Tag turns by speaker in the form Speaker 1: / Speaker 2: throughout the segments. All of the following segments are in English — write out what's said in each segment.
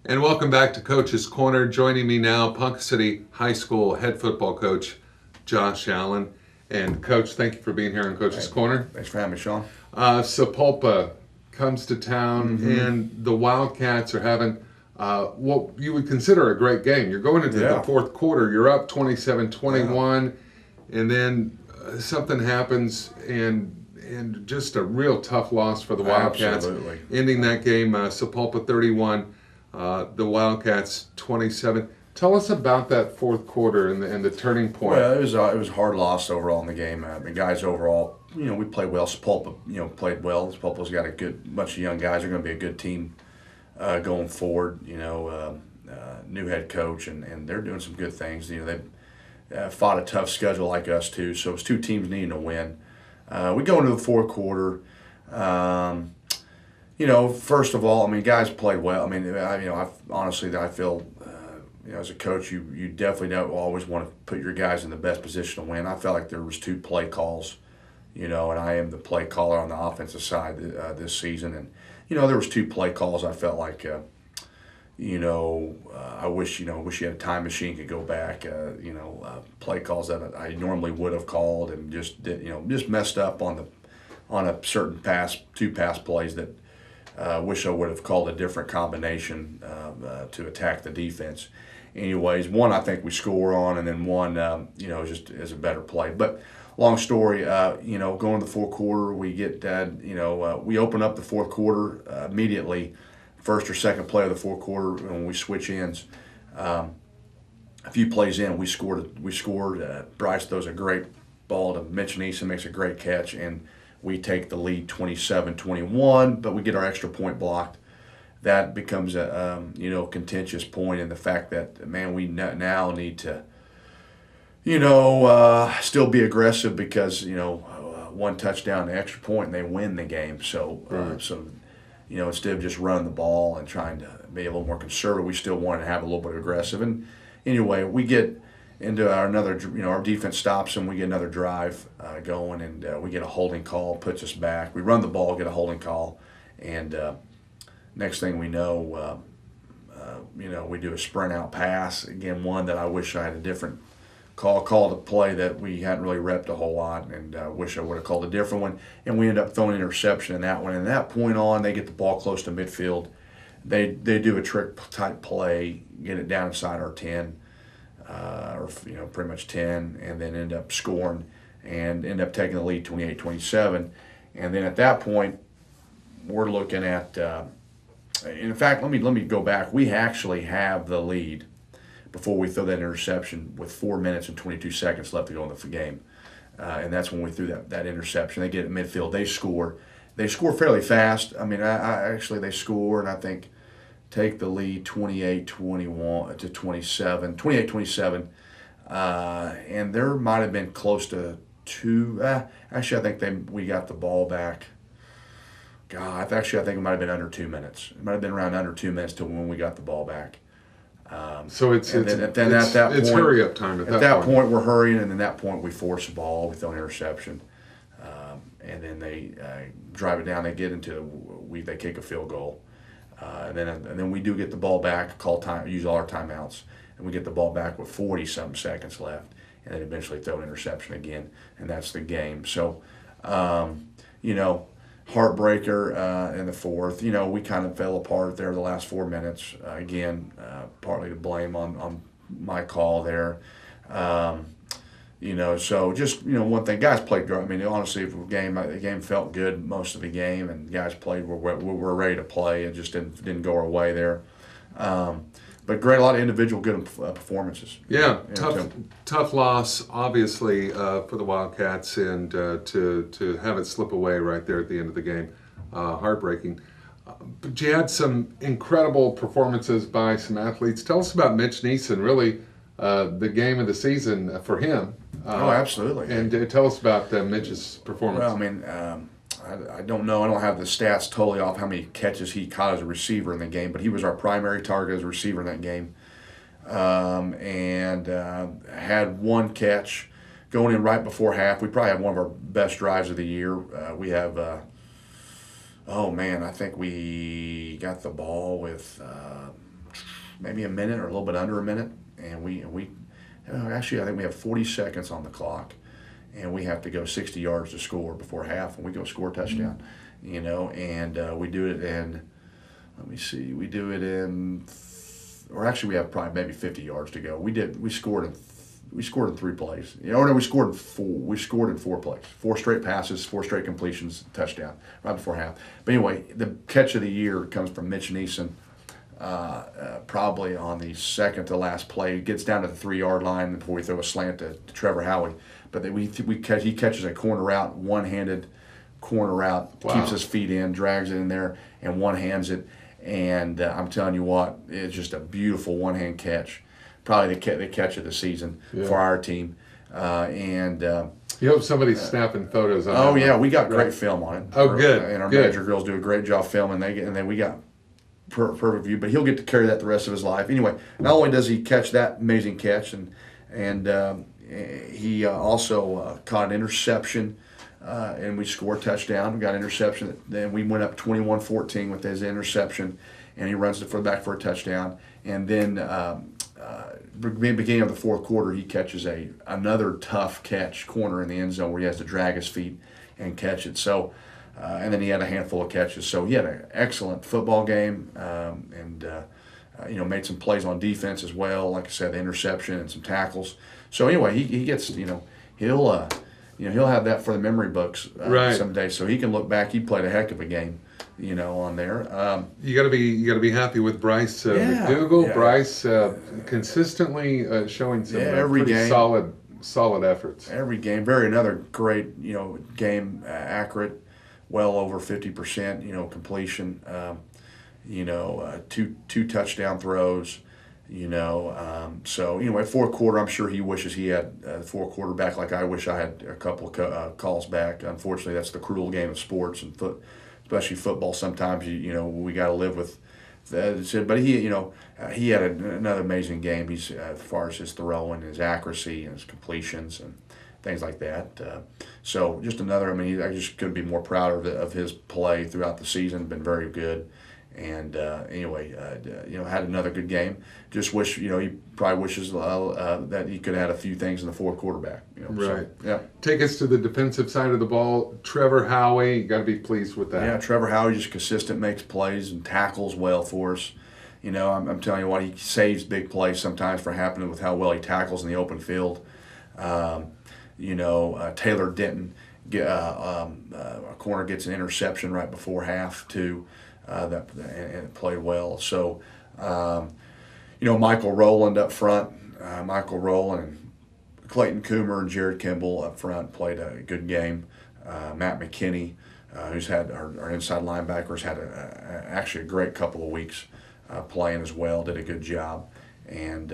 Speaker 1: And welcome back to Coach's Corner. Joining me now, Ponca City High School head football coach, Josh Allen. And Coach, thank you for being here on Coach's Corner.
Speaker 2: Thanks for having me, Sean.
Speaker 1: Sapulpa comes to town, and the Wildcats are having what you would consider a great game. You're going into the fourth quarter. You're up 27-21, and then something happens, and just a real tough loss for the Wildcats.
Speaker 2: Absolutely.
Speaker 1: Ending that game, Sapulpa 31, the Wildcats 27. Tell us about that fourth quarter and the turning point.
Speaker 2: Well, it was a hard loss overall in the game. The guys overall, we played well. Sapulpa, played well. Sapulpa's got a good bunch of young guys. They're going to be a good team going forward. New head coach, and they're doing some good things. They fought a tough schedule like us too. So it was two teams needing to win. We go into the fourth quarter. First of all, guys played well. I feel, as a coach, you definitely don't always want to put your guys in the best position to win. I felt like there was two play calls, and I am the play caller on the offensive side this season, and there was two play calls. I felt like, I wish you had a time machine could go back. Play calls that I normally would have called and just messed up on a certain two pass plays that. Wish I would have called a different combination to attack the defense. Anyways, one I think we score on, and then one, just as a better play. But long story, going to the fourth quarter, we get, we open up the fourth quarter immediately, first or second play of the fourth quarter when we switch ends. A few plays in, we scored. Bryce throws a great ball to Mitch Neeson, makes a great catch, and we take the lead 27-21, but we get our extra point blocked. That becomes a contentious point in the fact that, we now need to still be aggressive because one touchdown, the extra point, and they win the game. So instead of just running the ball and trying to be a little more conservative, we still wanted to have a little bit aggressive. And anyway, we get into our defense stops them. We get another drive going, and we get a holding call, puts us back. We run the ball, get a holding call, and next thing we know, we do a sprint out pass. Again, one that I wish I had a different call to play that we hadn't really repped a whole lot, and wish I would have called a different one. And we end up throwing an interception in that one. And that point on, they get the ball close to midfield. They do a trick type play, get it down inside our 10. Or pretty much 10, and then end up scoring and end up taking the lead 28-27. And then at that point, we're looking at, in fact, let me go back. We actually have the lead before we throw that interception with 4 minutes and 22 seconds left to go in the game. And that's when we threw that interception. They get it at midfield. They score. They score fairly fast. They score, and I think take the lead 28-21 to 28-27. And there might have been close to two. Actually, I think we got the ball back. God, I think it might have been under 2 minutes. It might have been around under 2 minutes to when we got the ball back.
Speaker 1: So it's hurry up time at
Speaker 2: that point. We're hurrying, and then at that point we force the ball. We throw an interception, and then they drive it down. They get they kick a field goal. And then we do get the ball back, call time, use all our timeouts, and we get the ball back with 40-something seconds left, and then eventually throw an interception again, and that's the game. So, heartbreaker in the fourth. We kind of fell apart there the last 4 minutes. Again, partly to blame on my call there. So just one thing, guys played great. Honestly, the game felt good most of the game, and guys played. We're ready to play. It just didn't go our way there. But great, a lot of individual good performances.
Speaker 1: Yeah, tough loss, obviously, for the Wildcats, and to have it slip away right there at the end of the game, heartbreaking. But you had some incredible performances by some athletes. Tell us about Mitch Neeson, really the game of the season for him.
Speaker 2: Absolutely.
Speaker 1: And tell us about Mitch's performance.
Speaker 2: Well, I don't know. I don't have the stats totally off how many catches he caught as a receiver in the game, but he was our primary target as a receiver in that game. And had one catch going in right before half. We probably had one of our best drives of the year. We have, I think we got the ball with maybe a minute or a little bit under a minute, and we actually I think we have 40 seconds on the clock, and we have to go 60 yards to score before half, and we go score a touchdown, and we do it in. Let me see. We do it in, or actually we have probably maybe 50 yards to go. We scored in 3 plays. No, we scored in 4. We scored in 4 plays. 4 straight passes, 4 straight completions, touchdown right before half. But anyway, the catch of the year comes from Mitch Neeson. Probably on the second to last play, gets down to the 3-yard line before we throw a slant to Trevor Howie. But he catches a corner route, one-handed corner route, keeps his feet in, drags it in there, and one-hands it. And I'm telling you what, it's just a beautiful one-hand catch. Probably the catch of the season for our team.
Speaker 1: You hope somebody's snapping photos on
Speaker 2: Oh,
Speaker 1: that
Speaker 2: yeah,
Speaker 1: one.
Speaker 2: we got great film on it.
Speaker 1: Oh, good.
Speaker 2: And our
Speaker 1: good.
Speaker 2: manager girls do a great job filming. And then we got perfect view. But he'll get to carry that the rest of his life. Anyway, not only does he catch that amazing catch, and he also caught an interception. And we scored a touchdown. We got an interception. Then we went up 21-14 with his interception, and he runs it back for a touchdown. And then beginning of the fourth quarter, he catches another tough catch corner in the end zone where he has to drag his feet and catch it. So, and then he had a handful of catches. So he had an excellent football game, and made some plays on defense as well. Like I said, the interception and some tackles. So anyway, he gets he'll have that for the memory books someday, so he can look back. He played a heck of a game, on there.
Speaker 1: You got to be happy with Bryce McDougal. Yeah. Bryce consistently showing some
Speaker 2: every
Speaker 1: pretty
Speaker 2: game,
Speaker 1: solid efforts.
Speaker 2: Every game, another great game, accurate, well over 50% completion. Two touchdown throws. So anyway, fourth quarter, I'm sure he wishes he had 4 quarterback like I wish I had a couple calls back. Unfortunately, that's the cruel game of sports and especially football. Sometimes we got to live with that. But he had another amazing game. He's as far as his throwing, his accuracy, and his completions and things like that. So just another. I just couldn't be more proud of his play throughout the season. Been very good. And had another good game. Just wish, he probably wishes that he could have had a few things in the fourth quarter back.
Speaker 1: Right.
Speaker 2: So, yeah.
Speaker 1: Take us to the defensive side of the ball. Trevor Howie, you got to be pleased with that.
Speaker 2: Yeah, Trevor Howie just consistent, makes plays and tackles well for us. I'm telling you what, he saves big plays sometimes for happening with how well he tackles in the open field. Taylor Denton, a corner gets an interception right before half too. And played well. So, Michael Rowland up front, Michael Rowland and Clayton Coomer and Jared Kimball up front played a good game. Matt McKinney, who's had our inside linebackers, had actually a great couple of weeks playing as well. Did a good job, and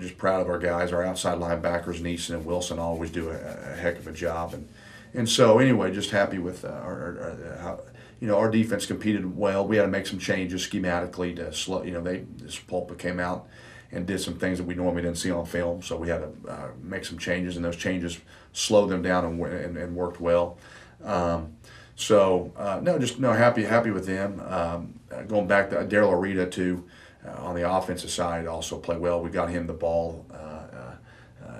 Speaker 2: just proud of our guys. Our outside linebackers, Neeson and Wilson, always do a heck of a job, and so anyway, just happy with our defense competed well. We had to make some changes schematically to slow. This Pulpa came out and did some things that we normally didn't see on film, so we had to make some changes, and those changes slowed them down and worked well. Happy with them. Going back to Daryl Arita too, on the offensive side, also played well. We got him the ball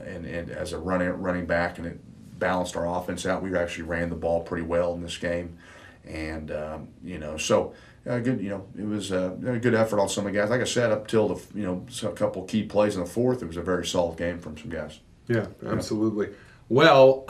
Speaker 2: and as a running back, and it balanced our offense out. We actually ran the ball pretty well in this game. And good. It was a good effort on some of the guys. Like I said, up till a couple key plays in the fourth, it was a very solid game from some guys.
Speaker 1: Yeah, absolutely. Well,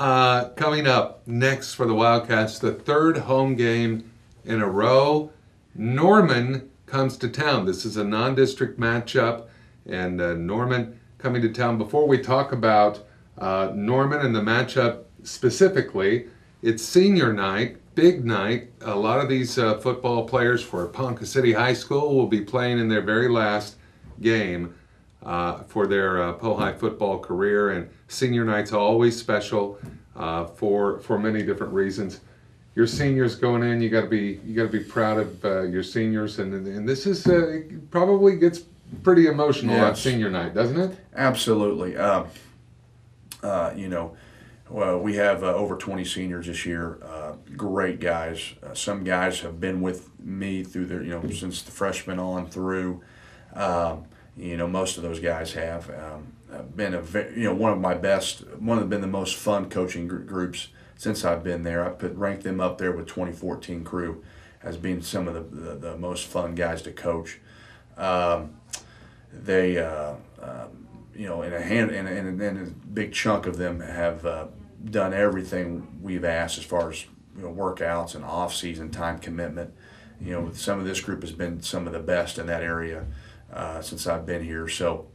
Speaker 1: coming up next for the Wildcats, the third home game in a row. Norman comes to town. This is a non-district matchup, and Norman coming to town. Before we talk about Norman and the matchup specifically, it's senior night. Big night. A lot of these football players for Ponca City High School will be playing in their very last game for their Pohai football career, and senior night's always special for many different reasons. Your seniors going in, you got to be proud of your seniors, and this is probably gets pretty emotional on senior night, doesn't it?
Speaker 2: Absolutely. Well, we have over 20 seniors this year. Great guys. Some guys have been with me through their, since the freshman on through. Most of those guys have been one of my best. Been the most fun coaching groups since I've been there. Ranked them up there with 2014 crew as being some of the most fun guys to coach. They and a big chunk of them have done everything we've asked as far as workouts and off-season time commitment. Some of this group has been some of the best in that area since I've been here. So,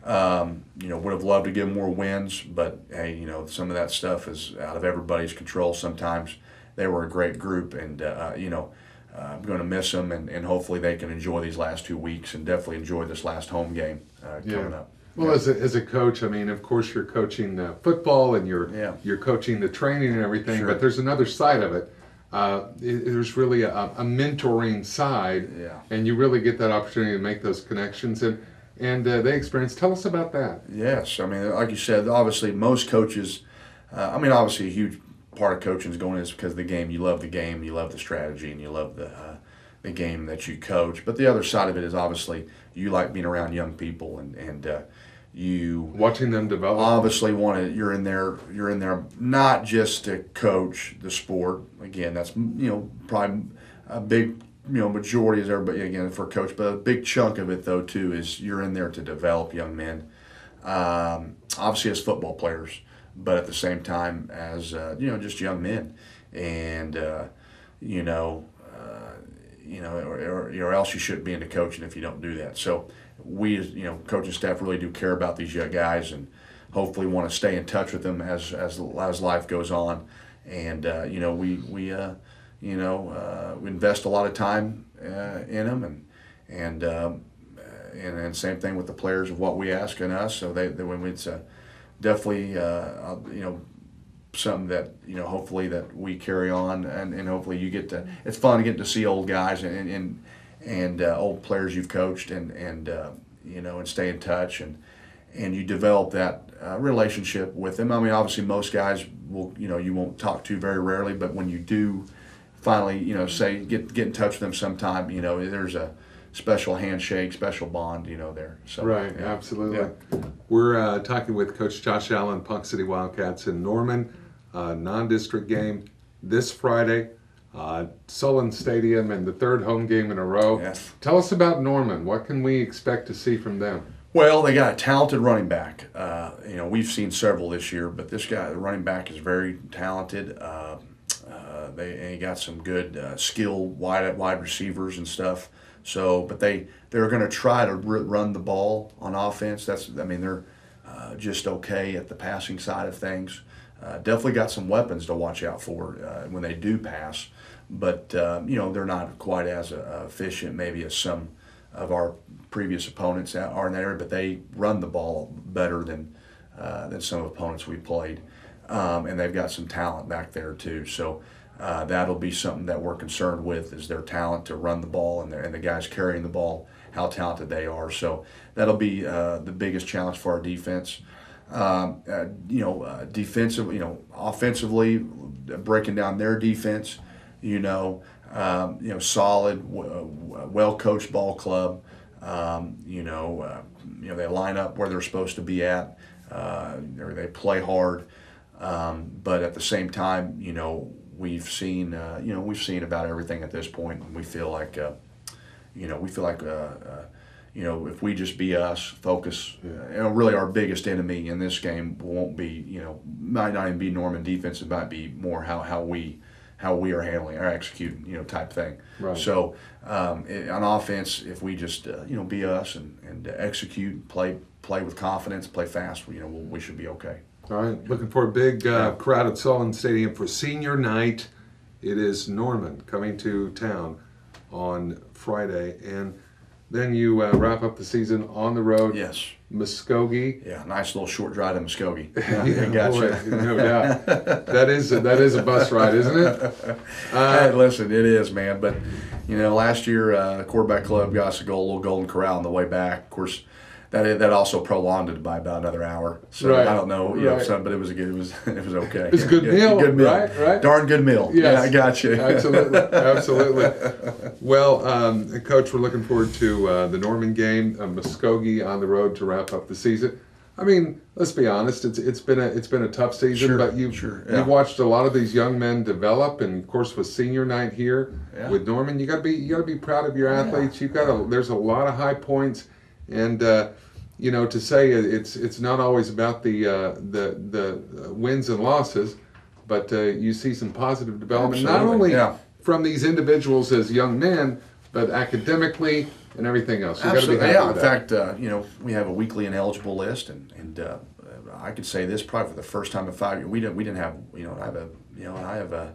Speaker 2: would have loved to get more wins, but hey, some of that stuff is out of everybody's control. Sometimes they were a great group, and I'm going to miss them, and hopefully they can enjoy these last 2 weeks and definitely enjoy this last home game coming up.
Speaker 1: Well, as a coach, I mean, of course, you're coaching football and you're coaching the training and everything,
Speaker 2: Sure.
Speaker 1: but there's another side of it. There's really a mentoring side, and you really get that opportunity to make those connections and they experience. Tell us about that.
Speaker 2: Yes, I mean, like you said, obviously most coaches. Obviously a huge part of coaching is going is because of the game. You love the game, you love the strategy, and you love the game that you coach. But the other side of it is obviously you like being around young people and you
Speaker 1: Watching them develop.
Speaker 2: obviously want to. You're in there not just to coach the sport. Again, that's probably a big majority is everybody again for a coach, but a big chunk of it though too is you're in there to develop young men. Obviously as football players, but at the same time as just young men, and or else you shouldn't be into coaching if you don't do that. So we as coaching staff really do care about these young guys and hopefully want to stay in touch with them as life goes on, and we invest a lot of time in them, and same thing with the players of what we ask in us. So when it's definitely something that hopefully that we carry on, and hopefully you get to. It's fun getting to see old guys and old players you've coached and stay in touch and you develop that relationship with them. I mean, obviously most guys will you won't talk to very rarely, but when you do finally say get in touch with them sometime, there's a special handshake, special bond, there. So
Speaker 1: Right,
Speaker 2: yeah.
Speaker 1: absolutely.
Speaker 2: Yeah.
Speaker 1: We're talking with Coach Josh Allen, Ponca City Wildcats in Norman, non-district game this Friday, Sullen Stadium, and the third home game in a row.
Speaker 2: Yes.
Speaker 1: Tell us about Norman. What can we expect to see from them?
Speaker 2: Well, they got a talented running back. We've seen several this year, but this guy, the running back, is very talented. They got some good skilled wide receivers and stuff. So, but they're going to try to run the ball on offense. They're just okay at the passing side of things. Definitely got some weapons to watch out for when they do pass, but they're not quite as efficient maybe as some of our previous opponents are in that area. But they run the ball better than some opponents we played, and they've got some talent back there too. So. That'll be something that we're concerned with is their talent to run the ball and the guys carrying the ball, how talented they are. So that'll be the biggest challenge for our defense. Offensively, breaking down their defense, solid, well-coached ball club. They line up where they're supposed to be at. They play hard, but at the same time, we've seen about everything at this point, and we feel like if we just be us, focus. Really, our biggest enemy in this game won't be might not even be Norman defense. It might be more how we are handling or executing type thing.
Speaker 1: Right.
Speaker 2: So on offense, if we just be us and execute, play with confidence, play fast, we should be okay.
Speaker 1: All right, looking for a big crowd at Sullen Stadium for senior night. It is Norman coming to town on Friday, and then you wrap up the season on the road.
Speaker 2: Yes.
Speaker 1: Muskogee.
Speaker 2: Yeah, nice little short drive to Muskogee.
Speaker 1: Yeah,
Speaker 2: Gotcha.
Speaker 1: boy, no doubt. That is a bus ride, isn't it?
Speaker 2: Hey, listen, it is, man. But last year, the quarterback club got us a little Golden Corral on the way back. Of course, that also prolonged it by about another hour. So
Speaker 1: Right,
Speaker 2: I don't know,
Speaker 1: right.
Speaker 2: but it was a good. It was okay.
Speaker 1: It's a good meal,
Speaker 2: good meal,
Speaker 1: right?
Speaker 2: Darn good meal.
Speaker 1: Yes.
Speaker 2: Yeah, I got you.
Speaker 1: Absolutely, absolutely. Well, Coach, we're looking forward to the Norman game, Muskogee on the road to wrap up the season. I mean, let's be honest. It's been a tough season,
Speaker 2: Sure,
Speaker 1: but you've
Speaker 2: yeah.
Speaker 1: watched a lot of these young men develop, and of course, with senior night here with Norman, you got to be proud of your athletes. You've got there's a lot of high points, and to say it's not always about the wins and losses, but you see some positive development,
Speaker 2: Absolutely,
Speaker 1: not only from these individuals as young men, but academically and everything else. You got to be happy with that.
Speaker 2: In fact, we have a weekly ineligible list, and I could say this probably for the first time in 5 years. We didn't have I have a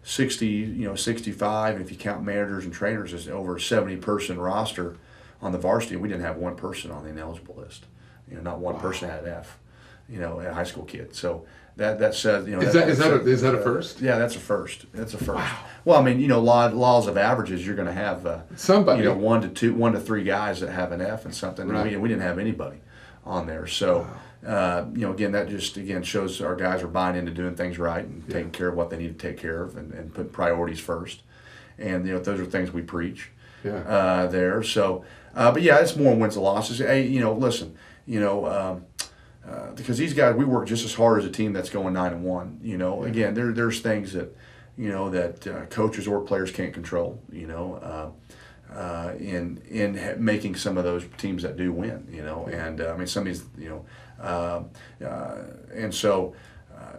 Speaker 2: 65, and if you count managers and trainers, is over a 70-person roster on the varsity. We didn't have one person on the ineligible list. Not one person had an F. A high school kid. So that says
Speaker 1: Is that a first?
Speaker 2: Yeah, that's a first. That's a first. Wow. Well, I mean, laws of averages. You're going to have
Speaker 1: somebody.
Speaker 2: 1 to 3 guys that have an F and something.
Speaker 1: Right.
Speaker 2: And we didn't have anybody on there. So, again, that just shows our guys are buying into doing things right and taking care of what they need to take care of and put priorities first. And those are things we preach.
Speaker 1: Yeah.
Speaker 2: There. So, but yeah, it's more wins and losses. Hey, listen, because these guys, we work just as hard as a team that's going 9-1. Again, there's things that that coaches or players can't control. In making some of those teams that do win. And I mean some of these. And so.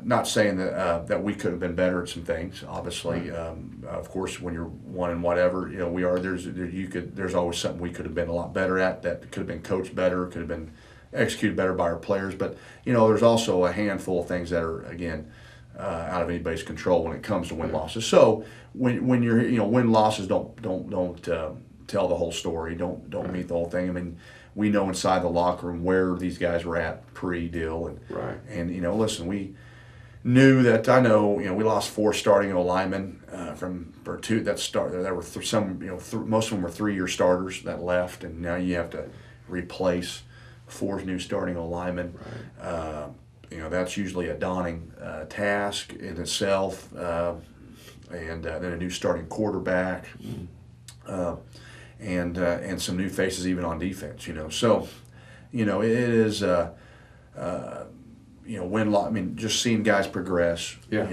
Speaker 2: Not saying that we could have been better at some things. Obviously, of course, when you're one and whatever, we are. There's always something we could have been a lot better at. That could have been coached better. Could have been executed better by our players. But there's also a handful of things that are out of anybody's control when it comes to win losses. So when you're win losses don't tell the whole story. Don't meet the whole thing. I mean. We know inside the locker room where these guys were at pre-deal, and listen, we knew that. I know we lost 4 starting linemen for 2 that started. There were some most of them were 3-year starters that left, and now you have to replace 4 new starting linemen. Right. That's usually a daunting task in itself, and then a new starting quarterback. And some new faces even on defense, So, it is, win-loss. I mean, just seeing guys progress.
Speaker 1: Yeah.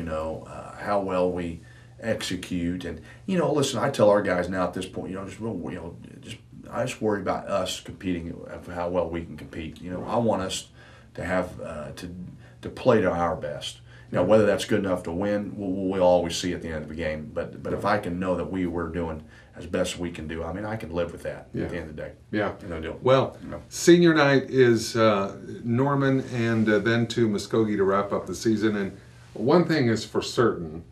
Speaker 2: How well we execute, and listen. I tell our guys now at this point, I just worry about us competing, how well we can compete. I want us to have to play to our best. Whether that's good enough to win, we'll always see at the end of the game. But if I can know that we're doing as best we can do, I mean, I can live with that at the end of the day.
Speaker 1: Yeah. Well, senior night is Norman and then to Muskogee to wrap up the season. And one thing is for certain,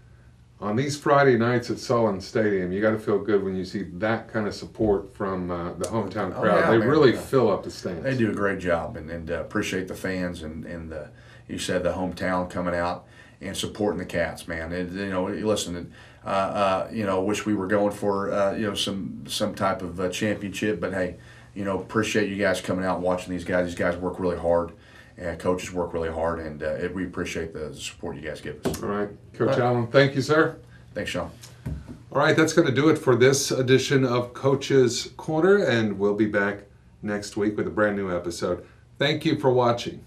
Speaker 1: on these Friday nights at Sullivan Stadium, you got to feel good when you see that kind of support from the hometown crowd. They really fill up the stands.
Speaker 2: They do a great job, and appreciate the fans and you said the hometown coming out and supporting the Cats, man. Listen, wish we were going for some type of championship, but hey, appreciate you guys coming out and watching these guys. These guys work really hard, and coaches work really hard, and we appreciate the support you guys give us.
Speaker 1: All right, Coach Allen, thank you, sir.
Speaker 2: Thanks, Sean.
Speaker 1: All right, that's going to do it for this edition of Coach's Corner, and we'll be back next week with a brand new episode. Thank you for watching.